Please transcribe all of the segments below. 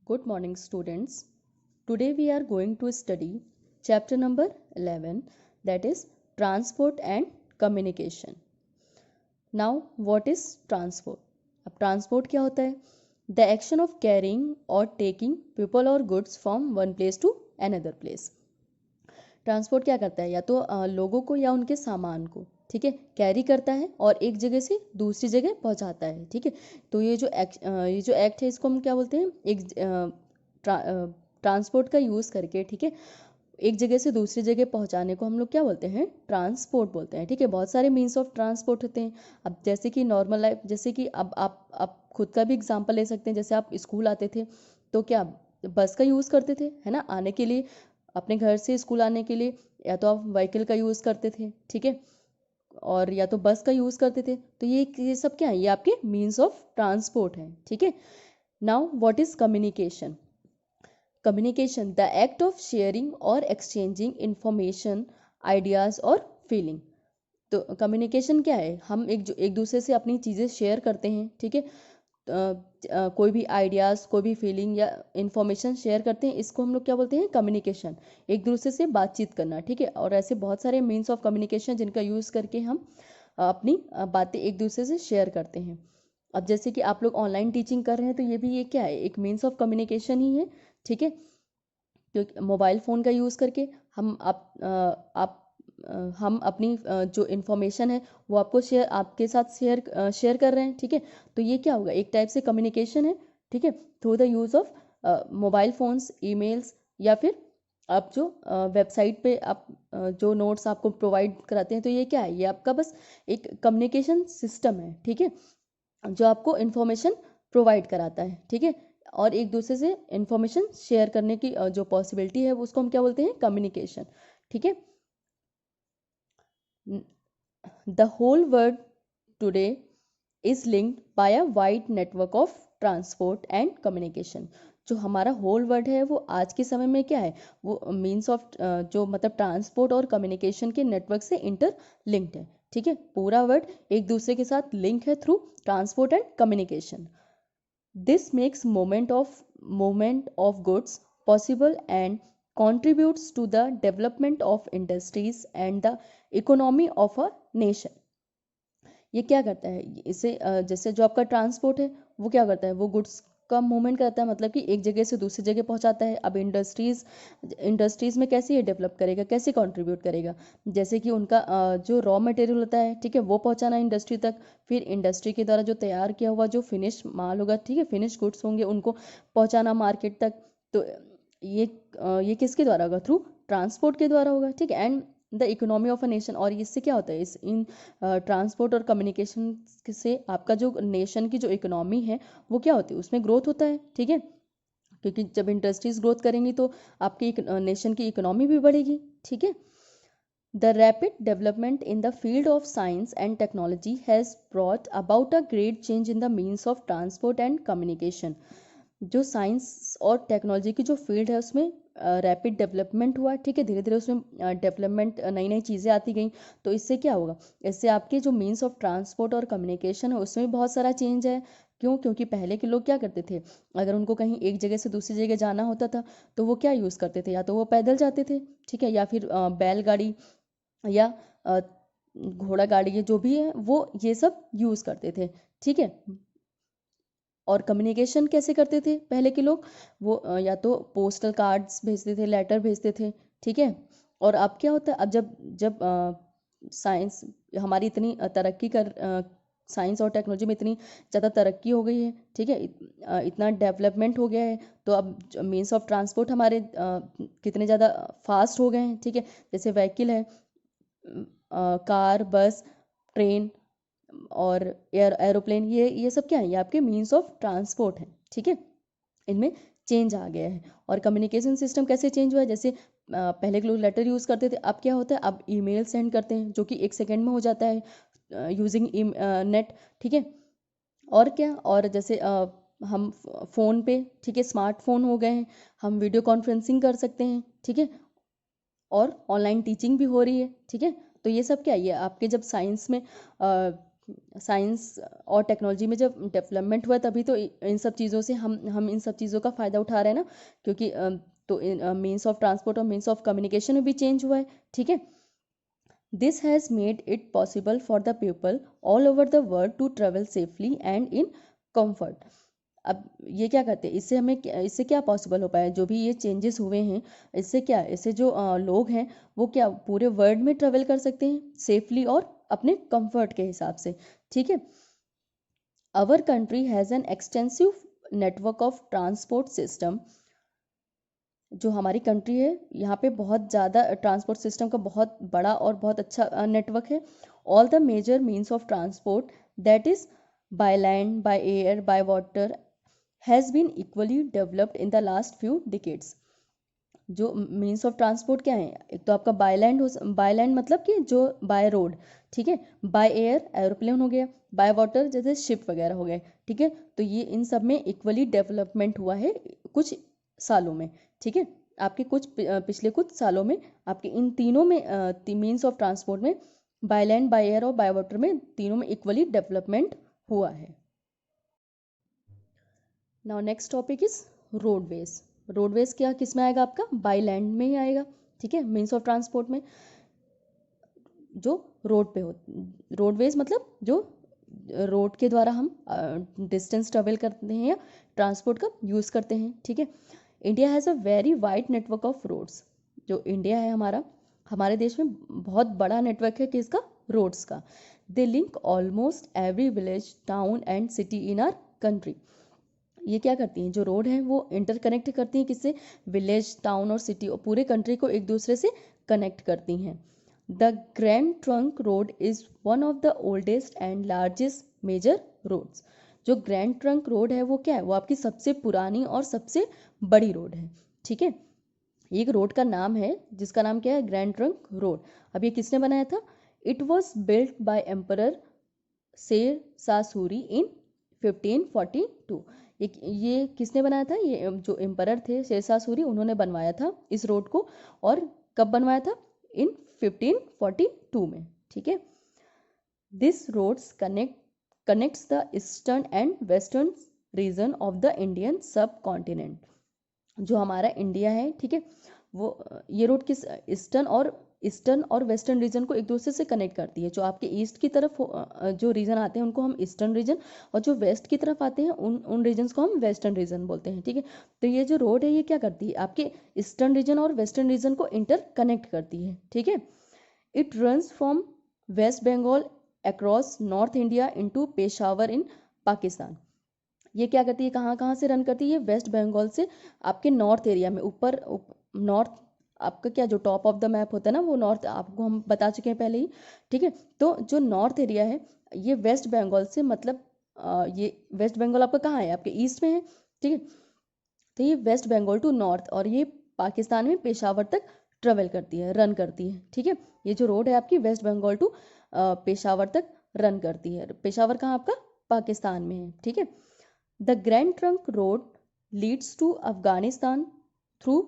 Good morning, students. Today we are going to study chapter number 11, that is transport and communication. Now, what is transport? अब transport क्या होता है? The action of carrying or taking people or goods from one place to another place. Transport क्या करता है? या तो लोगों को या उनके सामान को, ठीक है, कैरी करता है और एक जगह से दूसरी जगह पहुंचाता है, ठीक है। तो ये जो एक्ट है इसको हम क्या बोलते हैं? एक ट्रांसपोर्ट का यूज़ करके, ठीक है, एक जगह से दूसरी जगह पहुंचाने को हम लोग क्या बोलते हैं? ट्रांसपोर्ट बोलते हैं, ठीक है। बहुत सारे मीन्स ऑफ ट्रांसपोर्ट होते हैं। अब जैसे कि नॉर्मल लाइफ, जैसे कि अब आप खुद का भी एग्जांपल ले सकते हैं। जैसे आप स्कूल आते थे तो क्या बस का यूज़ करते थे, है ना, आने के लिए, अपने घर से स्कूल आने के लिए, या तो आप व्हीकल का यूज़ करते थे, ठीक है, और या तो बस का यूज़ करते थे। तो ये सब क्या है? ये आपके मीन्स ऑफ ट्रांसपोर्ट हैं, ठीक है। Now what is communication? Communication, the act of sharing और एक्सचेंजिंग इंफॉर्मेशन, आइडियाज़ और फीलिंग। तो कम्युनिकेशन क्या है? हम एक दूसरे से अपनी चीज़ें शेयर करते हैं, ठीक है। कोई भी आइडियाज़, कोई भी फीलिंग या इंफॉर्मेशन शेयर करते हैं, इसको हम लोग क्या बोलते हैं? कम्युनिकेशन। एक दूसरे से बातचीत करना, ठीक है। और ऐसे बहुत सारे मीन्स ऑफ कम्युनिकेशन जिनका यूज़ करके हम अपनी बातें एक दूसरे से शेयर करते हैं। अब जैसे कि आप लोग ऑनलाइन टीचिंग कर रहे हैं तो ये क्या है? एक मीन्स ऑफ कम्युनिकेशन ही है, ठीक है। क्योंकि मोबाइल फ़ोन का यूज़ करके हम अपनी जो इन्फॉर्मेशन है वो आपके साथ शेयर कर रहे हैं, ठीक है। तो ये क्या होगा? एक टाइप से कम्युनिकेशन है, ठीक है, through the use of mobile phones, emails, या फिर आप जो वेबसाइट पे आप जो नोट्स आपको प्रोवाइड कराते हैं। तो ये क्या है? ये आपका बस एक कम्युनिकेशन सिस्टम है, ठीक है, जो आपको इन्फॉर्मेशन प्रोवाइड कराता है, ठीक है। और एक दूसरे से इन्फॉर्मेशन शेयर करने की जो पॉसिबिलिटी है उसको हम क्या बोलते हैं? कम्युनिकेशन, ठीक है। The whole world today is linked by a wide network of transport and communication. जो हमारा होल वर्ल्ड है वो आज के समय में क्या है? वो मीन्स ऑफ जो मतलब ट्रांसपोर्ट और कम्युनिकेशन के नेटवर्क से इंटर लिंक्ड है, ठीक है। पूरा वर्ल्ड एक दूसरे के साथ लिंक है through transport and communication. This makes movement of goods possible and contributes to the development of industries and the economy of a nation. ये क्या करता है? इसे जैसे जो आपका ट्रांसपोर्ट है वो क्या करता है? वो गुड्स का मूवमेंट करता है, मतलब कि एक जगह से दूसरी जगह पहुंचाता है। अब इंडस्ट्रीज़ में कैसे ये डेवलप करेगा, कैसे कंट्रीब्यूट करेगा? जैसे कि उनका जो रॉ मटेरियल होता है, ठीक है, वो पहुंचाना इंडस्ट्री तक, फिर इंडस्ट्री के द्वारा जो तैयार किया हुआ जो फिनिश माल होगा, ठीक है, फिनिश गुड्स होंगे, उनको पहुंचाना मार्केट तक। तो ये किसके द्वारा होगा? थ्रू ट्रांसपोर्ट के द्वारा होगा, ठीक है। And the economy of a nation, और इससे क्या होता है? इस इन ट्रांसपोर्ट और कम्युनिकेशन से आपका जो नेशन की जो इकोनॉमी है वो क्या होती है? उसमें ग्रोथ होता है, ठीक है। क्योंकि जब इंडस्ट्रीज ग्रोथ करेंगी तो आपकी नेशन की इकोनॉमी भी बढ़ेगी, ठीक है। The rapid development in the field of science and technology has brought about a great change in the means of transport and communication. जो साइंस और टेक्नोलॉजी की जो फील्ड है उसमें रैपिड डेवलपमेंट हुआ, ठीक है, धीरे धीरे उसमें डेवलपमेंट, नई नई चीज़ें आती गई। तो इससे क्या होगा? इससे आपके जो मीन्स ऑफ ट्रांसपोर्ट और कम्युनिकेशन है उसमें बहुत सारा चेंज है। क्यों? क्योंकि पहले के लोग क्या करते थे? अगर उनको कहीं एक जगह से दूसरी जगह जाना होता था तो वो क्या यूज़ करते थे? या तो वो पैदल जाते थे, ठीक है, या फिर बैलगाड़ी या घोड़ा गाड़ी, ये जो भी है वो ये सब यूज़ करते थे, ठीक है। और कम्युनिकेशन कैसे करते थे पहले के लोग? वो या तो पोस्टल कार्ड्स भेजते थे, लेटर भेजते थे, ठीक है। और अब क्या होता है? अब जब जब साइंस हमारी इतनी तरक्की कर साइंस और टेक्नोलॉजी में इतनी ज़्यादा तरक्की हो गई है, ठीक है, इतना डेवलपमेंट हो गया है, तो अब मीन्स ऑफ ट्रांसपोर्ट हमारे कितने ज़्यादा फास्ट हो गए हैं, ठीक है। जैसे व्हीकल है, कार, बस, ट्रेन और एरोप्लेन, ये सब क्या है? ये आपके मीन्स ऑफ ट्रांसपोर्ट हैं, ठीक है। इनमें चेंज आ गया है। और कम्युनिकेशन सिस्टम कैसे चेंज हुआ है? जैसे पहले के लोग लेटर यूज़ करते थे, अब क्या होता है? अब ईमेल सेंड करते हैं जो कि 1 सेकेंड में हो जाता है यूजिंग नेट, ठीक है। और क्या? और जैसे हम फ़ोन पे, ठीक है, स्मार्टफोन हो गए हैं, हम वीडियो कॉन्फ्रेंसिंग कर सकते हैं, ठीक है, और ऑनलाइन टीचिंग भी हो रही है, ठीक है। तो ये सब क्या है? ये आपके जब साइंस में साइंस और टेक्नोलॉजी में जब डेवलपमेंट हुआ तभी तो इन सब चीज़ों से हम इन सब चीज़ों का फ़ायदा उठा रहे हैं ना, क्योंकि तो मीन्स ऑफ ट्रांसपोर्ट और मीन्स ऑफ कम्युनिकेशन में भी चेंज हुआ है, ठीक है। This has made it possible for the people all over the world to travel safely and in comfort. अब ये क्या करते हैं, इससे क्या पॉसिबल हो पाया, जो भी ये चेंजेस हुए हैं इससे जो लोग हैं वो क्या पूरे वर्ल्ड में ट्रेवल कर सकते हैं सेफली और अपने कंफर्ट के हिसाब से, ठीक है। Our country has an extensive network of transport system. जो हमारी कंट्री है यहाँ पे बहुत ज़्यादा ट्रांसपोर्ट सिस्टम का बहुत बड़ा और बहुत अच्छा नेटवर्क है। All the major means of transport that is by land, by air, by water has been equally developed in the last few decades. जो मीन्स ऑफ ट्रांसपोर्ट क्या है, एक तो आपका बाय लैंड मतलब कि जो बाय रोड, ठीक है, बाय एयर एरोप्लेन हो गया, बाय वाटर जैसे शिप वगैरह हो गए, ठीक है। तो ये इन सब में इक्वली डेवलपमेंट हुआ है कुछ सालों में, ठीक है। आपके पिछले कुछ सालों में आपके इन तीनों में मीन्स ऑफ ट्रांसपोर्ट में बाय लैंड, बाय एयर और बाय वाटर में तीनों में इक्वली डेवलपमेंट हुआ है। Now next topic is roadways. Roadways क्या किस में आएगा, आपका बाय लैंड में ही आएगा, ठीक है, मीन्स ऑफ ट्रांसपोर्ट में जो रोड पे हो। रोडवेज मतलब जो रोड के द्वारा हम डिस्टेंस ट्रेवल करते हैं या ट्रांसपोर्ट का यूज़ करते हैं, ठीक है। India has a very wide network of roads. जो इंडिया है हमारे देश में बहुत बड़ा नेटवर्क है किसका, रोड्स का। They link almost every village, town and city in our country. ये क्या करती हैं, जो रोड है वो इंटरकनेक्ट करती हैं किससे, विलेज, टाउन और सिटी, और पूरे कंट्री को एक दूसरे से कनेक्ट करती हैं। The grand trunk road is one of the oldest and largest major roads. जो ग्रैंड ट्रंक रोड है वो क्या है, वो आपकी सबसे पुरानी और सबसे बड़ी रोड है, ठीक है। एक रोड का नाम है जिसका नाम क्या है, ग्रैंड ट्रंक रोड। अब ये किसने बनाया था, it was built by emperor Sher Shah Suri इन 1542। ये किसने बनाया था, ये जो एम्परर थे शेरशाह सूरी, उन्होंने बनवाया था इस रोड को। और कब बनवाया था, इन 1542 में, ठीक है। This roads connects the eastern and western region of the Indian subcontinent. जो हमारा इंडिया है, ठीक है, वो ये रोड किस ईस्टर्न और वेस्टर्न रीजन को एक दूसरे से कनेक्ट करती है। जो आपके ईस्ट की तरफ जो रीजन आते हैं उनको हम ईस्टर्न रीजन, और जो वेस्ट की तरफ आते हैं उन रीजन्स को हम वेस्टर्न रीजन बोलते हैं, ठीक है। तो ये जो रोड है ये क्या करती है, आपके ईस्टर्न रीजन और वेस्टर्न रीजन को इंटर कनेक्ट करती है, ठीक है। It runs from West Bengal across north India into Peshawar in Pakistan. ये क्या करती है, कहाँ कहाँ से रन करती है, ये वेस्ट बंगाल से आपके नॉर्थ एरिया में ऊपर नॉर्थ, आपका क्या जो टॉप ऑफ द मैप होता है ना वो नॉर्थ, आपको हम बता चुके हैं पहले ही, ठीक है। तो जो नॉर्थ एरिया है ये वेस्ट बंगाल से, मतलब ये वेस्ट बंगाल आपका कहाँ है, आपके ईस्ट में है, ठीक है। तो ये वेस्ट बंगाल टू नॉर्थ, और ये पाकिस्तान में पेशावर तक ट्रेवल करती है, रन करती है, ठीक है। ये जो रोड है आपकी वेस्ट बंगाल टू पेशावर तक रन करती है। पेशावर कहाँ आपका, पाकिस्तान में है, ठीक है। The grand trunk road leads to Afghanistan through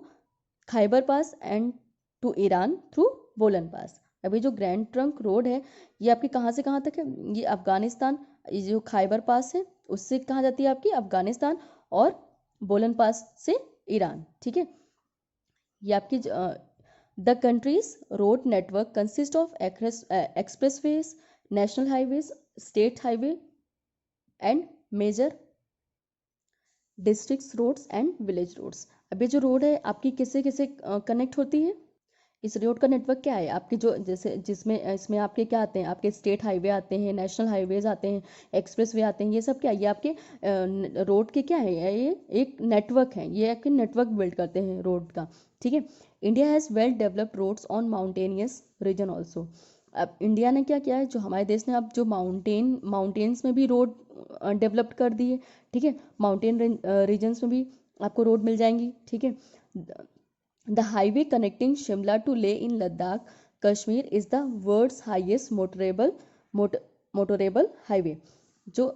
Khyber pass and to Iran through Bolan pass. अभी जो ग्रैंड ट्रंक रोड है ये आपकी कहाँ से कहाँ तक है, ये अफगानिस्तान, ये जो खैबर पास है उससे कहाँ जाती है आपकी, अफगानिस्तान, और बोलन पास से ईरान, ठीक है। ये आपकी the country's road network consist of expressways, national highways, state highway and major district roads and village roads. अब ये जो रोड है आपकी किससे किससे कनेक्ट होती है, इस रोड का नेटवर्क क्या है आपके, जो जैसे जिसमें इसमें आपके क्या आते हैं, आपके स्टेट हाईवे आते हैं, नेशनल हाईवेज आते हैं, एक्सप्रेस वे आते हैं, ये सब क्या है, ये आपके रोड के क्या है, ये एक नेटवर्क है, ये आपके नेटवर्क बिल्ड करते हैं रोड का, ठीक है। India has well developed roads on mountainous region also. अब इंडिया ने क्या किया है, जो हमारे देश ने अब जो माउंटेन्स में भी रोड डेवलप कर दी है, ठीक है। माउंटेन रीजन्स में भी आपको रोड मिल जाएंगी, ठीक है। The highway connecting Shimla to Leh in Ladakh Kashmir is the world's highest motorable highway. जो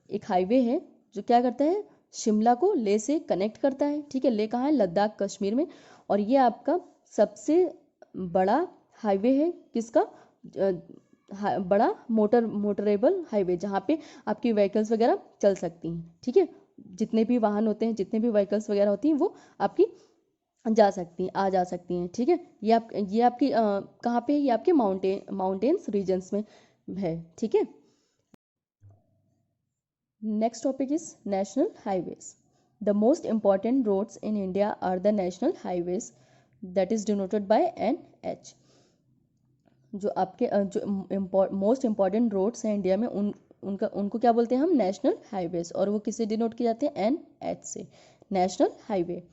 एक हाईवे है जो क्या करता है, शिमला को ले से कनेक्ट करता है, ठीक है। ले कहाँ है, लद्दाख कश्मीर में, और ये आपका सबसे बड़ा हाईवे है किसका, बड़ा मोटरेबल हाईवे जहाँ पे आपकी व्हीकल्स वगैरह चल सकती हैं, ठीक है। जितने भी वाहन होते हैं, जितने भी व्हीकल्स वगैरह होती हैं, वो आपकी जा सकती हैं, आ जा सकती हैं, ठीक है। ये आपकी कहाँ पे है? ये आपके माउंटेन्स रीजन्स में है, ठीक है। Next topic is national highways. The most important roads in India are the national highways that is denoted by NH। जो आपके जो मोस्ट इम्पॉर्टेंट रोड्स हैं इंडिया में, उनको क्या बोलते हैं हम? National highways. और वो किससे डिनोट किए जाते हैं? NH से, national highway.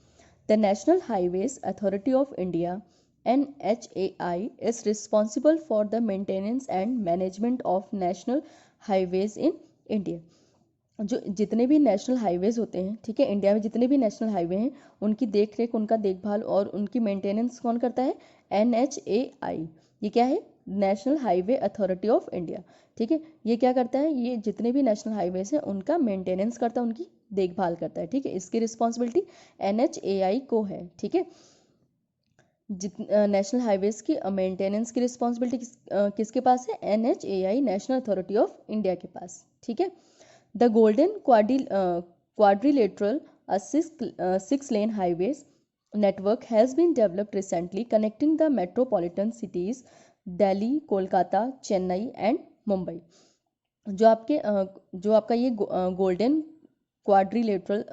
The National Highways Authority of India (NHAI) is responsible for the maintenance and management of national highways in India. जो जितने भी नेशनल हाईवेज होते हैं, ठीक है, इंडिया में जितने भी नेशनल हाईवे हैं, उनकी देख रेख, उनका देखभाल और उनकी मेंटेनेंस कौन करता है? NHAI। ये क्या है? National highway authority of India, ठीक है। ये क्या करता है? ये जितने भी नेशनल हाईवेज हैं उनका मेंटेनेंस करता है, उनकी देखभाल करता है, ठीक है। इसकी रिस्पॉन्सिबिलिटी NHAI को है, ठीक है। नेशनल हाईवेज की मेंटेनेंस की रिस्पॉन्सिबिलिटी किसके पास है? NHAI, national authority of India के पास, ठीक है। The Golden Quadrilateral, a six-lane highways network, has been developed recently, connecting the metropolitan cities Delhi, Kolkata, Chennai, and Mumbai. जो आपका ये गोल्डन क्वाड्रिलेटरल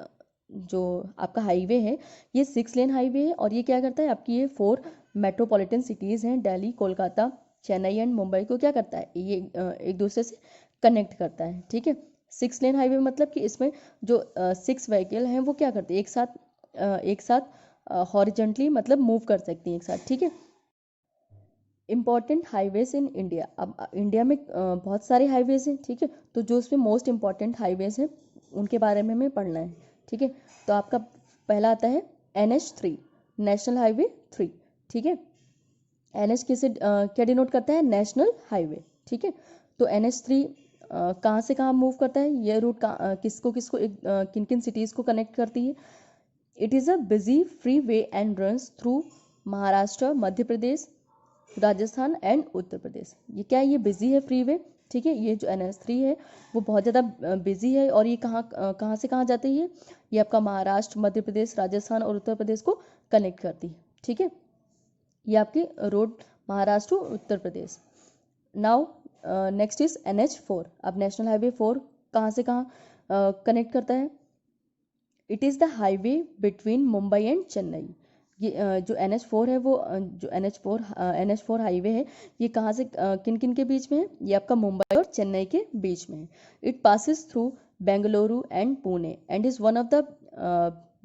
जो आपका हाईवे है, ये 6 लेन हाईवे है। और ये क्या करता है? आपकी ये 4 मेट्रोपॉलिटन सिटीज़ हैं, दिल्ली, कोलकाता, चेन्नई एंड मुंबई को क्या करता है? ये एक दूसरे से कनेक्ट करता है, ठीक है। 6 लेन हाईवे मतलब कि इसमें जो 6 व्हीकल हैं वो क्या करते हैं? एक साथ हॉरिजॉन्टली मतलब मूव कर सकती हैं एक साथ, ठीक है। Important highways in India. अब इंडिया में बहुत सारे हाईवेज हैं, ठीक है। तो जो उसमें मोस्ट इम्पॉर्टेंट हाईवेज हैं उनके बारे में हमें पढ़ना है, ठीक है। तो आपका पहला आता है NH3, नेशनल हाईवे 3, ठीक है। NH किसे क्या डिनोट करता है? नेशनल हाईवे, ठीक है। तो NH3 कहाँ से कहाँ मूव करता है? ये रूट किसको किसको किन किन सिटीज़ को कनेक्ट करती है? It is a busy freeway and runs through Maharashtra, Madhya Pradesh, Rajasthan and Uttar Pradesh. ये क्या है? ये बिजी है, फ्री वे, ठीक है। ये जो NH3 है वो बहुत ज़्यादा बिजी है। और ये कहाँ से कहाँ जाती है? ये आपका महाराष्ट्र, मध्य प्रदेश, राजस्थान और उत्तर प्रदेश को कनेक्ट करती है, ठीक है। ये आपकी road Maharashtra, Uttar Pradesh. Now next is NH4। अब नेशनल हाईवे 4 कहाँ से कहाँ कनेक्ट करता है? It is the highway between Mumbai and Chennai. ये जो NH4 है वो जो NH4 हाईवे है, ये कहाँ से किन किन के बीच में है? ये आपका मुंबई और चेन्नई के बीच में है। It passes through Bengaluru and Pune and is one of the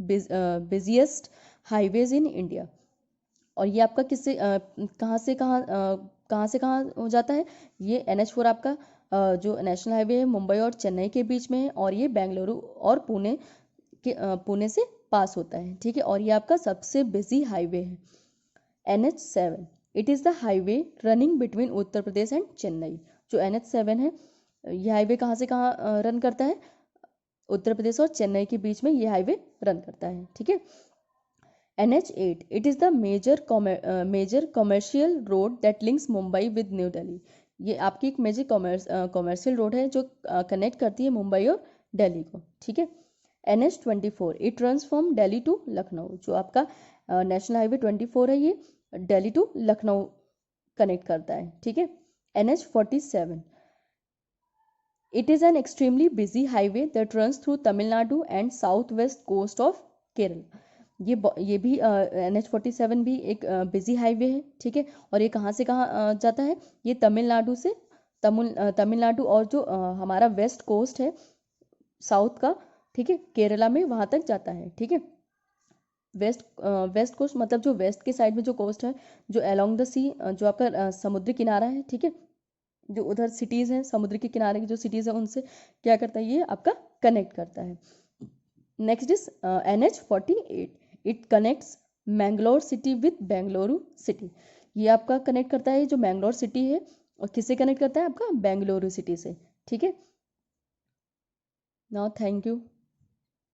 busiest highways in India. और ये आपका किससे कहाँ से कहाँ हो जाता है? ये NH4 आपका जो नेशनल हाईवे है मुंबई और चेन्नई के बीच में है। और ये बेंगलुरु और पुणे से पास होता है, ठीक है। और ये आपका सबसे बिजी हाईवे है। NH7, it is the highway running between Uttar Pradesh and Chennai. जो NH7 है, ये हाईवे कहाँ से कहाँ रन करता है? उत्तर प्रदेश और चेन्नई के बीच में ये हाईवे रन करता है, ठीक है। NH8, it is the major commercial road that links Mumbai with new Delhi. ये आपकी एक मेजर कॉमर्शियल रोड है जो कनेक्ट करती है मुंबई और दिल्ली को, ठीक है। NH24, it runs from Delhi to Lucknow. जो आपका नेशनल हाईवे 24 है, ये दिल्ली टू लखनऊ कनेक्ट करता है, ठीक है। NH47, it is an extremely busy highway that runs through Tamil Nadu and south west coast of Kerala. ये भी NH47 भी एक बिजी हाईवे है, ठीक है। और ये कहाँ से कहाँ जाता है? ये तमिलनाडु और जो हमारा वेस्ट कोस्ट है साउथ का, ठीक है, केरला में, वहाँ तक जाता है, ठीक है। वेस्ट कोस्ट मतलब जो वेस्ट के साइड में जो कोस्ट है, जो अलोंग द सी, जो आपका समुद्री किनारा है, ठीक है। जो उधर सिटीज़ हैं, समुद्र के किनारे की जो सिटीज़ हैं, उनसे क्या करता है? ये आपका कनेक्ट करता है। Next is NH48, it connects Mangalore city with Bengaluru city. ये आपका कनेक्ट करता है जो मैंगलोर सिटी है, और किससे कनेक्ट करता है? आपका बेंगलुरु सिटी से, ठीक है। Now thank you.